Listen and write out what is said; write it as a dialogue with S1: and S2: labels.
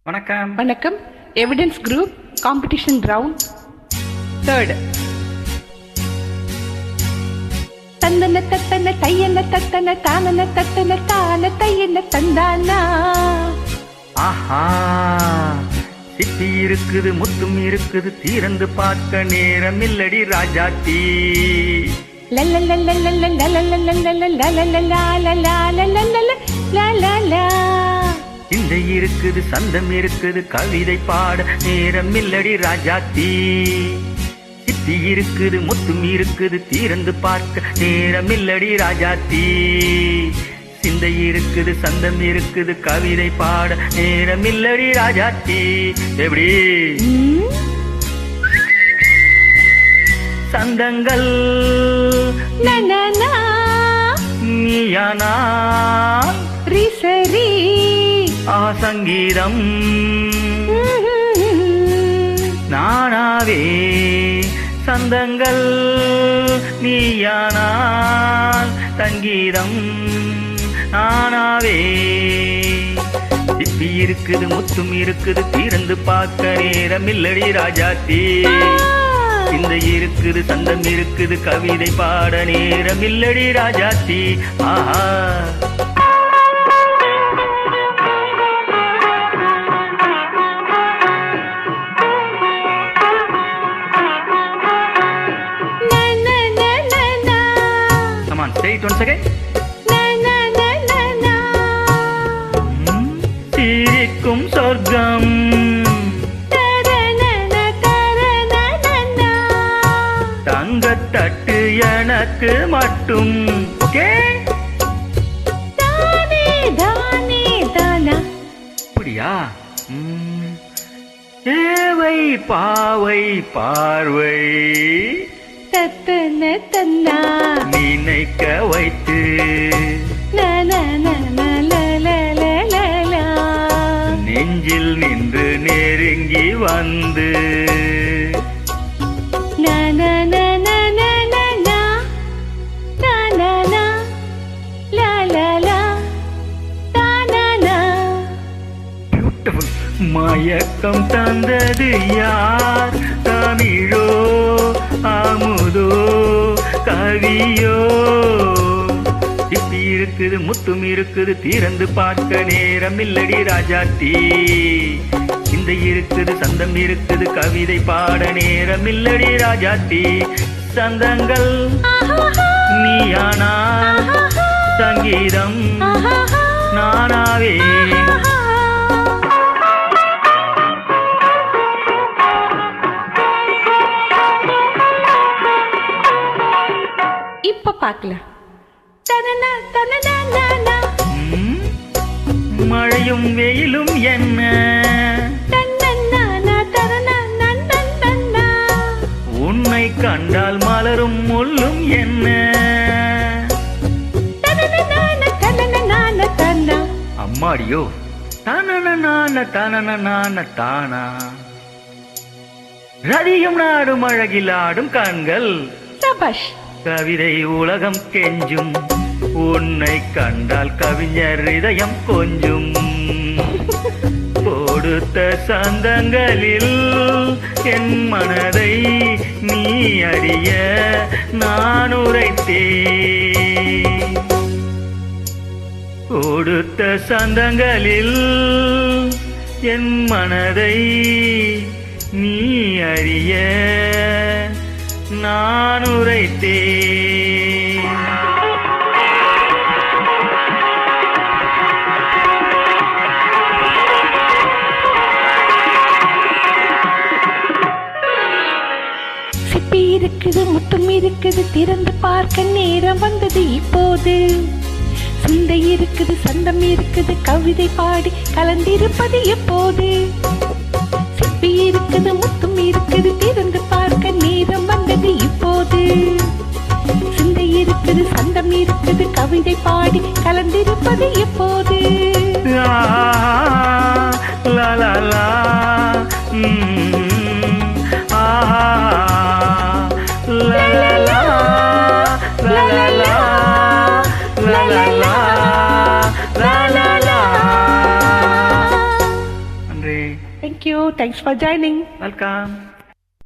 S1: வணக்கம்.
S2: வணக்கம். Evidence group competition round third. தந்தன தத்தன தையன தத்தன தானன தத்தன தான தையன தந்தானா.
S1: ஆஹா, சிப்பி இருக்குது, முத்தும் இருக்குது, தீரந்து பார்க்க நேரம் இல்லடி ராஜாத்தி. இந்த இருக்குது, சந்தம் இருக்குது, கவிதை பாட நேரம் இல்லடி ராஜாத்தி. சிப்பி இருக்குது, முத்தும் இருக்குது, தீரந்து பார்க்க நேரம் இல்லடி ராஜாத்தி. சிந்தை இருக்குது, சந்தம் இருக்குது, கவிதை பாட நேரம் இல்லடி ராஜாத்தி. எப்படி சந்தங்கள் நீயானா
S2: சரி
S1: சங்கீதம் நானாவே. சந்தங்கள் நீயானால் சங்கீதம் நானாவே. சிப்பி இருக்குது, முத்தும் இருக்குது, தீரந்து பார்க்க நேரம் இல்லடி ராஜாத்தி. சிந்தை இருக்குது, சந்தம் இருக்குது, கவிதை பாட நேரம் இல்லடி ராஜாத்தி. ஆஹா, say it once again. சிரிக்கும் சொர்க்கம் தங்கத்தட்டு எனக்கு மட்டும். அப்படியா? ஏவை பாவை பார்வை நினைக்க வைத்து நெஞ்சில் நின்று நெருங்கி வந்து மயக்கம் தந்தது யார்? தமிழோ அமுதோ கவியோ? சிப்பி இருக்குது, முத்தும் இருக்குது, தீரந்து பார்க்க நேரம் இல்லடி ராஜாத்தி. சிந்தை இருக்குது, சந்தம் இருக்குது, கவிதை பாட நேரம் இல்லடி ராஜாத்தி. சந்தங்கள் நீயானா சங்கீதம் நானாவே.
S2: இப்ப பாக்கல.
S1: மழையும் வெயிலும் என்ன, உன்னை கண்டால் மலரும் முள்ளும் என்ன. அம்மாடியோ தான தானா. ரதியும் நாடும் அழகில் ஆடும் கண்கள்.
S2: சபாஷ்.
S1: கவிதை உலகம் கெஞ்சும், உன்னை கண்டால் கவிஞர் இதயம் கொஞ்சும். கொடுத்த சந்தங்களில் என் மனதை நீ அறிய நான் உரைத்தேன். கொடுத்த சந்தங்களில் என் மனதை நீ அறிய நான் உரைத்தேன்.
S2: சிப்பி இருக்குது, முத்தும் இருக்குது, திறந்து பார்க்க நேரம் வந்தது இப்போது. சிந்தை இருக்குது, சந்தம் இருக்குது, கவிதை பாடி கலந்திருப்பது எப்போது. சிப்பி இருக்குது, முத்தும் இருக்குது, திறந்து பார்க்க நேரம் வந்தது இப்போது. சிந்தை இருக்குது, சந்தம் இருக்குது, கவிதை பாடி கலந்திருப்பது எப்போது.
S1: லா லா லா நன்றி.
S2: Thank you, thanks for joining.
S1: Welcome.